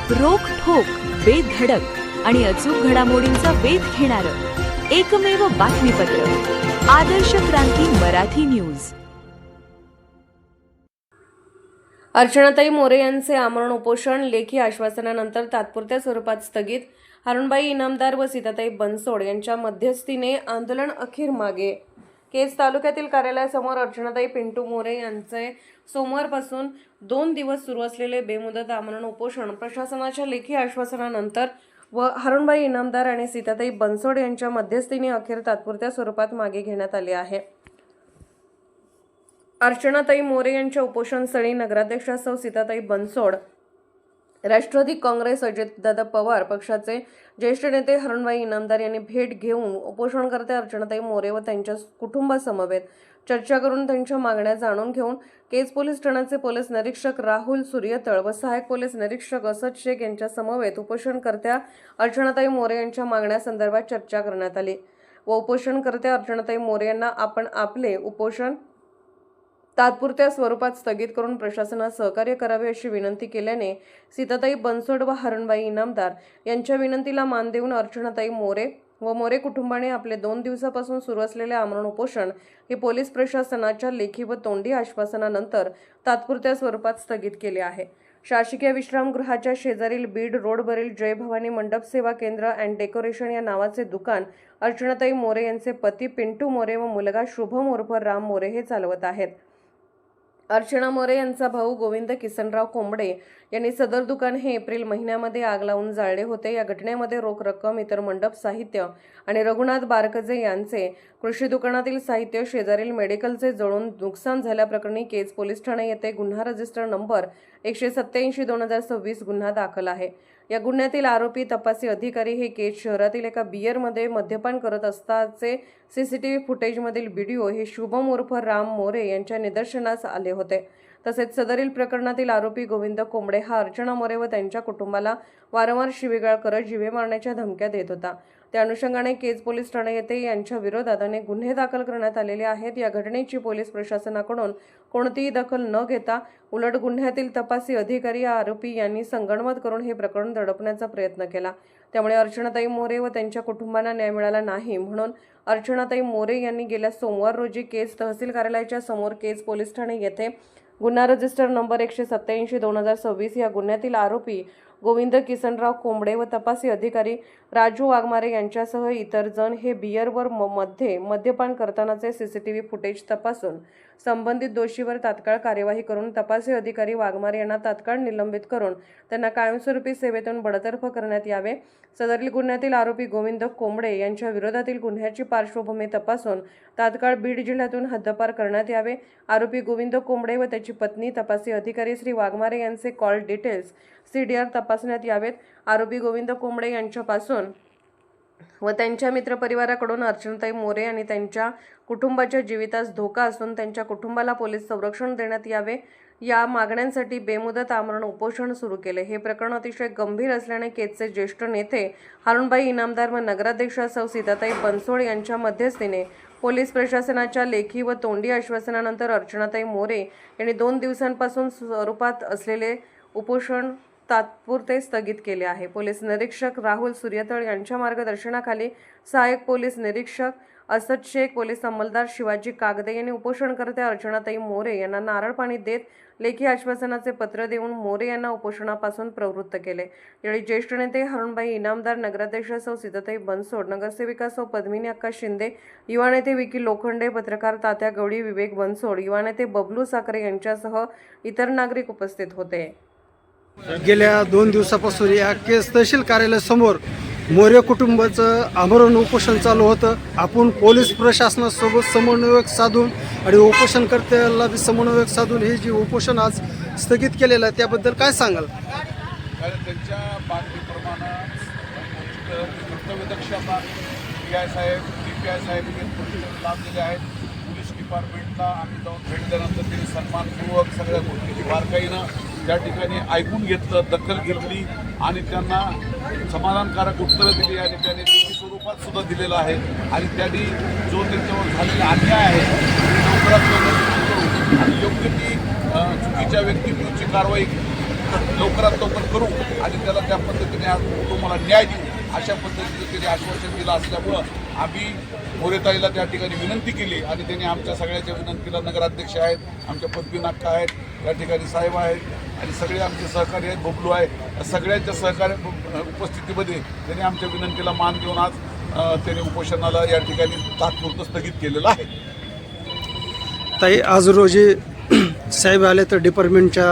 रोख ठोक बेधडक आणि अचूक घडामोडींचा वेध घेणारं एकमेव बातमीपत्र आदर्श क्रांती मराठी न्यूज। अर्चनाताई मोरे यांचे आमरण उपोषण लेखी आश्वासनानंतर तात्पुरत्या स्वरूपात स्थगित। हरणबाई इनामदार व सीताताई बनसोड यांच्या मध्यस्थीने आंदोलन अखेर मागे। केज तालुक्यातील कार्यालयासमोर अर्चनाताई पिंटू मोरे यांचे सोमवारपासून 2 दिवस सुरू असलेले बेमुदत आमरण उपोषण प्रशासनाच्या लेखी आश्वासनानंतर व हरणबाई इनामदार आणि सीताताई बनसोड यांच्या मध्यस्थीने अखेर तात्पुरत्या स्वरूपात मागे घेण्यात आले आहे। अर्चनाताई मोरे यांच्या उपोषणस्थळी नगराध्यक्षा सौ सीताताई बनसोड, राष्ट्रवादी काँग्रेस अजितदादा पवार पक्षाचे ज्येष्ठ नेते हरणबाई इनामदार यांनी भेट घेऊन उपोषणकर्ते अर्चनाताई मोरे व त्यांच्या कुटुंबासमवेत चर्चा करून त्यांच्या मागण्या जाणून घेऊन केज पोलीस ठाण्याचे पोलीस निरीक्षक राहुल सूर्यतळ व सहाय्यक पोलीस निरीक्षक असद शेख यांच्या समवेत उपोषणकर्त्या अर्चनाताई मोरे यांच्या मागण्यासंदर्भात चर्चा करण्यात आली व उपोषणकर्त्या अर्चनाताई मोरे यांना आपण आपले उपोषण तात्पुरत्या स्वरूपात स्थगित करून प्रशासनास सहकार्य करावे अशी विनंती केल्याने सीताताई बनसोड व हरणबाई इनामदार यांच्या विनंतीला मान देऊन अर्चनाताई मोरे व मोरे कुटुंबाने आपले 2 दिवसापासून सुरू असलेले आमरण उपोषण हे पोलीस प्रशासनाच्या लेखी व तोंडी आश्वासनानंतर तात्पुरत्या स्वरूपात स्थगित केले आहे। शासकीय विश्रामगृहाच्या शेजारील बीड रोडवरील जय भवानी मंडप सेवा केंद्र अँड डेकोरेशन या नावाचे दुकान अर्चनाताई मोरे यांचे पती पिंटू मोरे व मुलगा शुभम उर्फ राम मोरे हे चालवत आहेत। अर्चना मोरे यांचा भाऊ गोविंद किसनराव कोंबडे यांनी सदर दुकान हे एप्रिल महिन्यामध्ये आग लावून जाळले होते। या घटनेमध्ये रोख रक्कम, इतर मंडप साहित्य आणि रघुनाथ बारकजे यांचे कृषी दुकानातील साहित्य शेजारील मेडिकलचे जळून नुकसान झाल्याप्रकरणी केज पोलीस ठाणे येथे गुन्हा रजिस्टर नंबर 187/2026 गुन्हा दाखल आहे। या गुन्ह्यातील आरोपी तपासी अधिकारी हे केज शहरातील एका बियरमध्ये मद्यपान करत असताचे सीसीटीव्ही फुटेजमधील व्हिडिओ हे शुभम उर्फ राम मोरे यांच्या निदर्शनास आले होते। तसेच सदरील प्रकरणातील आरोपी गोविंद कोंबडे हा अर्चना मोरे व त्यांच्या कुटुंबाला वारंवार शिवीगाळ करत जीवे मारण्याच्या धमक्या देत होता। त्या अनुषंगाने केज पोलीस ठाणे येथे यांच्या विरोधात अनेक गुन्हे दाखल करण्यात आलेले आहेत। या घटनेची पोलीस प्रशासनाकडून कोणतीही दखल न घेता उलट गुन्ह्यातील तपासी अधिकारी या आरोपी यांनी संगनमत करून हे प्रकरण दडपण्याचा प्रयत्न केला। त्यामुळे अर्चनाताई मोरे व त्यांच्या कुटुंबांना न्याय मिळाला नाही म्हणून अर्चनाताई मोरे यांनी गेल्या सोमवार रोजी केज तहसील कार्यालयाच्या समोर केज पोलीस ठाणे येथे गुन्हा रजिस्टर नंबर 187/2026 या गुन्ह्यातील आरोपी गोविंद किसनराव कोंबडे व तपासी अधिकारी राजू वाघमारे यांच्यासह इतर जण हे बियरवर मध्ये मद्यपान करतानाचे सीसीटीव्ही फुटेज तपासून संबंधित दोषीवर तात्काळ कार्यवाही करून तपासी अधिकारी वाघमारे यांना तात्काळ निलंबित करून त्यांना कायमस्वरूपी सेवेतून बडतर्फ करण्यात यावे। सदरील गुन्ह्यातील आरोपी गोविंद कोंबडे यांच्या विरोधातील गुन्ह्याची पार्श्वभूमी तपासून तात्काळ बीड जिल्ह्यातून हद्दपार करण्यात यावे। आरोपी गोविंद कोंबडे व त्याची पत्नी तपासी अधिकारी श्री वाघमारे यांचे कॉल डिटेल्स CDR तपासण्यात यावेत। आरोपी गोविंद कोंबडे यांच्यापासून व त्यांच्या मित्रपरिवाराकडून अर्चनाताई मोरे आणि त्यांच्या कुटुंबाच्या जीवितास धोका असून त्यांच्या कुटुंबाला पोलीस संरक्षण देण्यात यावे या मागण्यांसाठी बेमुदत आमरण उपोषण सुरू केले। हे प्रकरण अतिशय गंभीर असल्याने केजचे ज्येष्ठ नेते हरणबाई इनामदार व नगराध्यक्षा सौ सीताताई बनसोड यांच्या मध्यस्थीने पोलीस प्रशासनाच्या लेखी व तोंडी आश्वासनानंतर अर्चनाताई मोरे यांनी 2 दिवसांपासून स्वरूपात असलेले उपोषण तात्पुरते स्थगित केले आहे। पोलीस निरीक्षक राहुल सूर्यतळ यांच्या मार्गदर्शनाखाली सहाय्यक पोलीस निरीक्षक असद शेख, पोलीस अंमलदार शिवाजी कागदे यांनी उपोषणकर्त्या अर्चनाताई मोरे यांना नारळ पाणी देत लेखी आश्वासनाचे पत्र देऊन मोरे यांना उपोषणापासून प्रवृत्त केले। यावेळी ज्येष्ठ नेते हरणबाई इनामदार, नगराध्यक्षा सौ सीताताई बनसोड, नगरसेविका सौ पद्मिनी अक्का शिंदे, युवा नेते विकी लोखंडे, पत्रकार तात्या गवळी, विवेक बनसोड, युवा नेते बबलू साखरे यांच्यासह इतर नागरिक उपस्थित होते। गेल्या 2 दिवसापासून या केज तहसील कार्यालयासमोर मोरे कुटुंबाचं आमरण उपोषण चालू होतं। आपण पोलीस प्रशासनासोबत समन्वयक साधून आणि उपोषणकर्त्याला बी समन्वयक साधून हे जे उपोषण आज स्थगित केलेलं आहे त्याबद्दल काय सांगाल? कारण त्यांच्या मागणीप्रमाणे कर्तव्यदक्षता PI साहेब, DPI साहेब हे लाभलेले आहेत। पोलीस डिपार्टमेंटला आम्ही जाऊन भेट दिल्यानंतर त्यांनी सन्मानपूर्वक सगळ्या गोष्टी बारकाईनं त्या ठिकाणी ऐकून घेतलं, दखल घेतली आणि त्यांना समाधानकारक उत्तरं दिली आणि त्यांनी लेखी स्वरूपात सुद्धा दिलेलं आहे आणि त्यांनी जो त्यांच्यावर झालेला अन्याय आहे ते लवकरात लवकर करू आणि योग्य ती चुकीच्या व्यक्तीविरुद्धची कारवाई लवकरात लवकर करू आणि त्याला त्या पद्धतीने आज तुम्हाला न्याय देऊ अशा पद्धतीने त्यांनी आश्वासन दिलं असल्यामुळं आम्ही मोरेताईला त्या ठिकाणी विनंती केली आणि त्यांनी आमच्या सगळ्याच्या विनंतीला नगराध्यक्ष आहेत, आमच्या पद्मी नाक्का आहेत, त्या ठिकाणी साहेब आहेत आणि सगळे आमचे सहकारी आहेत, बबलू आहे, सगळ्यांच्या सहकार्य उपस्थितीमध्ये त्यांनी आमच्या विनंतीला मान देऊन आज त्यांनी उपोषणाला या ठिकाणी तात्पुरतं स्थगित केलेलं आहे. ताई, आज रोजी साहेब आले तर डिपार्टमेंटच्या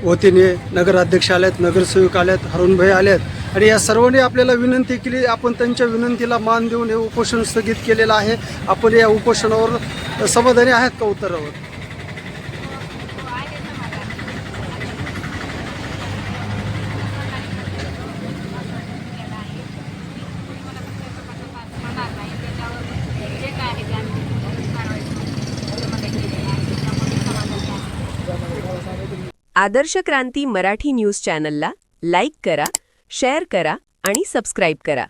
वतीने नगराध्यक्ष आलेत, नगरसेवक आलेत, हरुणभाई आलेत आणि या सर्वांनी आपल्याला विनंती केली. आपण त्यांच्या विनंतीला मान देऊन हे उपोषण स्थगित केलेलं आहे. आपण या उपोषणावर समाधानी आहेत का उत्तरावर? आदर्श क्रांती मराठी न्यूज चॅनलला लाईक करा, शेअर करा आणि सबस्क्राईब करा.